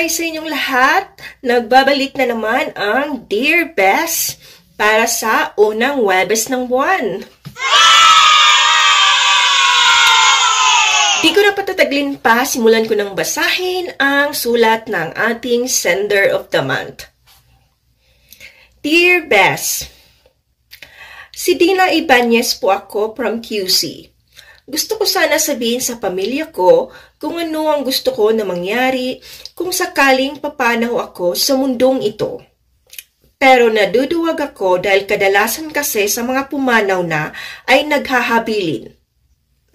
Hi sa inyong lahat! Nagbabalik na naman ang Dear Best para sa unang Huwebes ng buwan. Di ko na patataglin pa, simulan ko nang basahin ang sulat ng ating Sender of the Month. Dear Best, si Dina Ibanez po ako from QC. Gusto ko sana sabihin sa pamilya ko kung ano ang gusto ko na mangyari kung sakaling papanaw ako sa mundong ito. Pero naduduwag ako dahil kadalasan kasi sa mga pumanaw na ay naghahabilin.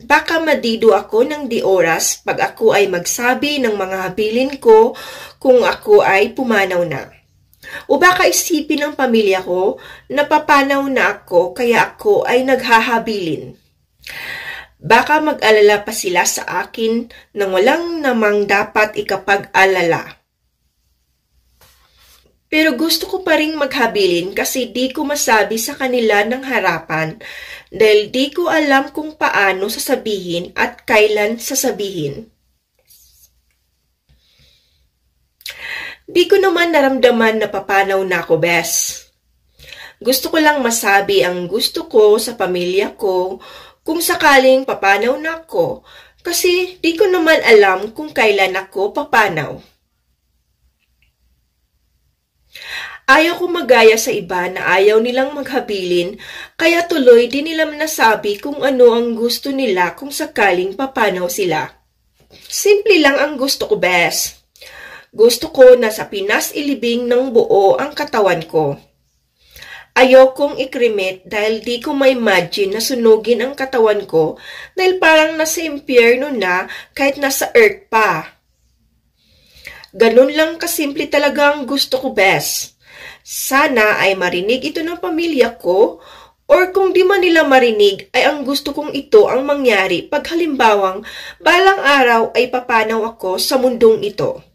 Baka madido ako ng di oras pag ako ay magsabi ng mga habilin ko kung ako ay pumanaw na. O baka isipin ng pamilya ko na papanaw na ako kaya ako ay naghahabilin. Baka mag-alala pa sila sa akin nang walang namang dapat ikapag-alala. Pero gusto ko pa ring maghabilin kasi di ko masabi sa kanila ng harapan dahil di ko alam kung paano sasabihin at kailan sasabihin. Di ko naman naramdaman na papanaw na ako, bes. Gusto ko lang masabi ang gusto ko sa pamilya ko kung sakaling papanaw na ako, kasi di ko naman alam kung kailan ako papanaw. Ayaw ko magaya sa iba na ayaw nilang maghabilin, kaya tuloy di nila nasabi kung ano ang gusto nila kung sakaling papanaw sila. Simple lang ang gusto ko, bes. Gusto ko na sa Pinas ilibing ng buo ang katawan ko. Ayokong i-cremate dahil di ko ma-imagine na sunugin ang katawan ko dahil parang nasa impyerno na kahit nasa earth pa. Ganun lang kasimple talaga ang gusto ko, bes. Sana ay marinig ito ng pamilya ko or kung di man nila marinig ay ang gusto kong ito ang mangyari pag halimbawang balang araw ay papanaw ako sa mundong ito.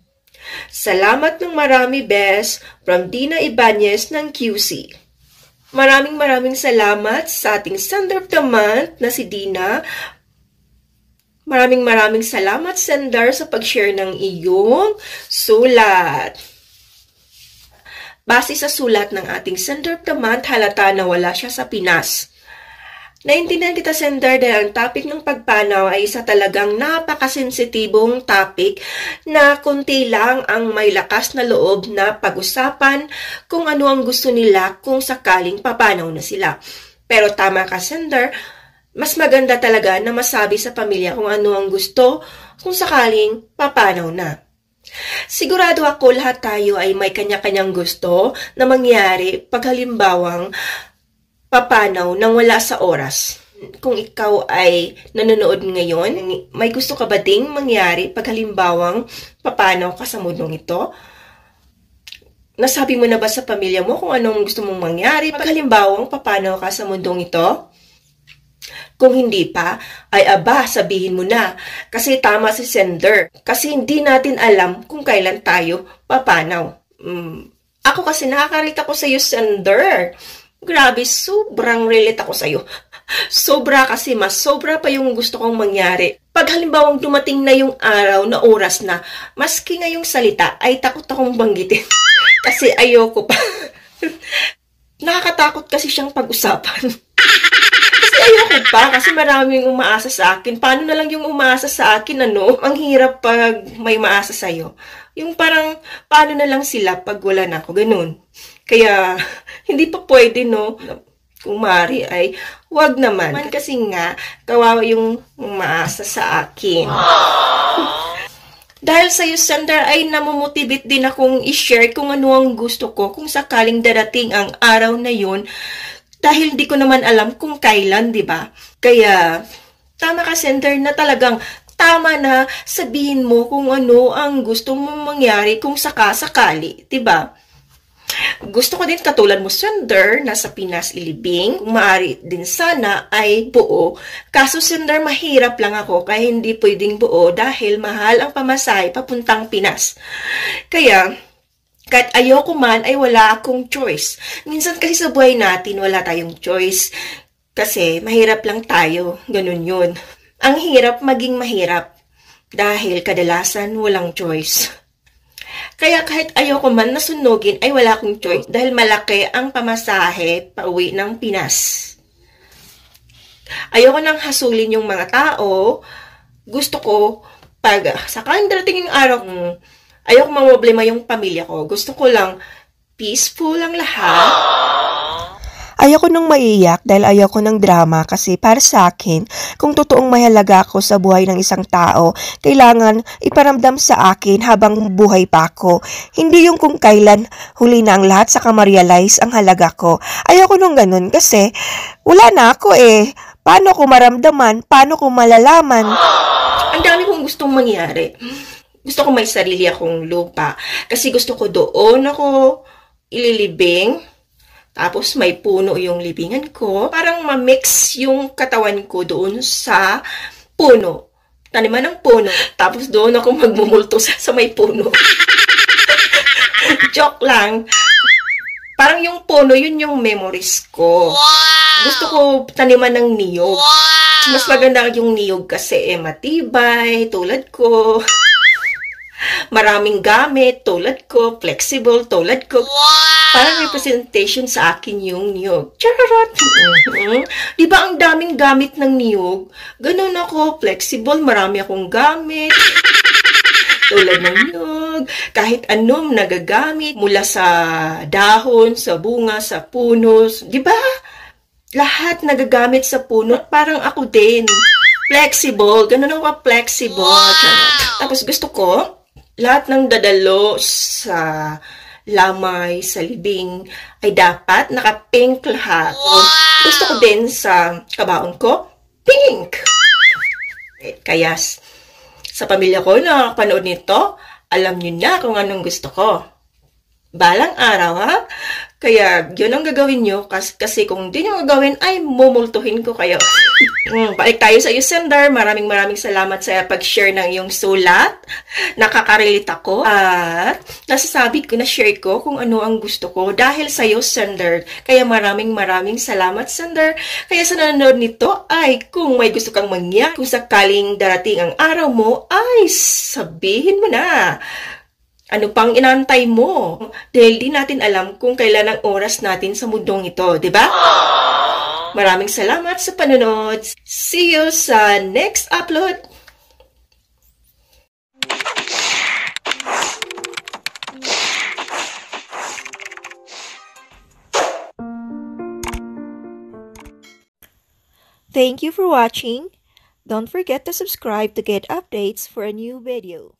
Salamat ng marami, bes, from Dina Ibanez ng QC. Maraming salamat sa ating Sender of the Month na si Dina. Maraming salamat, Sender, sa pag-share ng iyong sulat. Base sa sulat ng ating Sender of the Month, halata na wala siya sa Pinas. Naintindihan kita, Sender, dahil ang topic ng pagpanaw ay isa talagang napakasensitibong topic na kunti lang ang may lakas na loob na pag-usapan kung ano ang gusto nila kung sakaling papanaw na sila. Pero tama ka, Sender, mas maganda talaga na masabi sa pamilya kung ano ang gusto kung sakaling papanaw na. Sigurado ako lahat tayo ay may kanya-kanyang gusto na mangyari pag halimbawang papanaw nang wala sa oras. Kung ikaw ay nanonood ngayon, may gusto ka ba ding mangyari pag halimbawang papanaw ka sa mundong ito? Nasabi mo na ba sa pamilya mo kung anong gusto mong mangyari pag halimbawang papanaw ka sa mundong ito? Kung hindi pa, ay aba, sabihin mo na. Kasi tama si Sender. Kasi hindi natin alam kung kailan tayo papanaw. Ako kasi nakaka-relate ako sa iyo, Sender. Grabe, sobrang relate ako sa'yo. Sobra kasi mas sobra pa yung gusto kong mangyari. Pag halimbawang dumating na yung araw na oras na, maski ngayong salita ay takot akong banggitin. Kasi ayoko pa. Nakakatakot kasi siyang pag-usapan. Kasi ayoko pa, kasi maraming umaasa sa akin. Paano na lang yung umaasa sa akin, ano? Ang hirap pag may maasa sa'yo. Yung parang, paano na lang sila pag wala na ako, ganun. Kaya, hindi pa pwede, no? Kung maaari ay, wag naman. Kasi nga, kawawa yung umaasa sa akin. Dahil sa'yo, Sender, ay namumutibit din akong i-share kung ano ang gusto ko kung sakaling darating ang araw na yun. Dahil di ko naman alam kung kailan, di ba? Kaya, tama ka, Sender, na talagang tama na sabihin mo kung ano ang gusto mong mangyari kung sakasakali, di ba? Gusto ko din katulad mo, Sender, na sa Pinas ilibing. Kung maaari din sana ay buo. Kaso, Sender, mahirap lang ako kaya hindi pwedeng buo dahil mahal ang pamasahe papuntang Pinas. Kaya, kahit ayoko man ay wala akong choice. Minsan kasi sa buhay natin wala tayong choice. Kasi mahirap lang tayo. Ganun yun. Ang hirap maging mahirap dahil kadalasan walang choice. Kaya kahit ayoko man nasunugin ay wala akong choice dahil malaki ang pamasahe pauwi ng Pinas. Ayoko nang hasulin yung mga tao. Gusto ko, pag sakaling darating yung araw, ayoko mamroblema yung pamilya ko. Gusto ko lang peaceful ang lahat. Ayoko nang maiyak dahil ayoko ng drama kasi para sa akin, kung totoong mahalaga ako sa buhay ng isang tao, kailangan iparamdam sa akin habang buhay pa ako. Hindi yung kung kailan huli na ang lahat saka ma-realize ang halaga ko. Ayoko nung ganun kasi wala na ako eh. Paano ko maramdaman? Paano ko malalaman? Ang dami kong gustong mangyari. Gusto ko may sarili akong lupa. Kasi gusto ko doon ako ililibing. Tapos may puno yung libingan ko. Parang ma-mix yung katawan ko doon sa puno. Taniman ng puno. Tapos doon ako magmumulto sa may puno. Joke lang. Parang yung puno, yun yung memories ko. Gusto ko taniman ng niyog. Mas maganda yung niyog kasi matibay, tulad ko. Maraming gamit, tulad ko. Flexible, tulad ko. Parang representation sa akin yung niyog. Charot! Di ba ang daming gamit ng niyog? Ganun ako, flexible, marami akong gamit. Tulad ng niyog, kahit anong nagagamit, mula sa dahon, sa bunga, sa puno. Di ba? Lahat nagagamit sa puno, parang ako din. Flexible, ganun ako flexible. Tapos gusto ko, lahat ng dadalo sa lamay, sa libing, ay dapat naka-pink lahat. Gusto ko din sa kabaon ko, pink! Kaya sa pamilya ko na panood nito, alam niyo na kung anong gusto ko. Balang araw, ha? Kaya, yun ang gagawin nyo. Kasi kung di nyo gagawin, ay mumultuhin ko kayo. Balik tayo sa iyo, sender. Maraming salamat sa pag-share ng iyong sulat. Nakaka-relate ako. At nasasabi ko, na-share ko kung ano ang gusto ko. Dahil sa iyo, sender. Kaya maraming salamat, sender. Kaya sa nanonood nito, ay kung may gusto kang mangyari, kung sakaling darating ang araw mo, ay sabihin mo na. Ano pang inantay mo? Dahil di natin alam kung kailan ang oras natin sa mundong ito, di ba? Maraming salamat sa panonood. See you sa next upload. Thank you for watching. Don't forget to subscribe to get updates for a new video.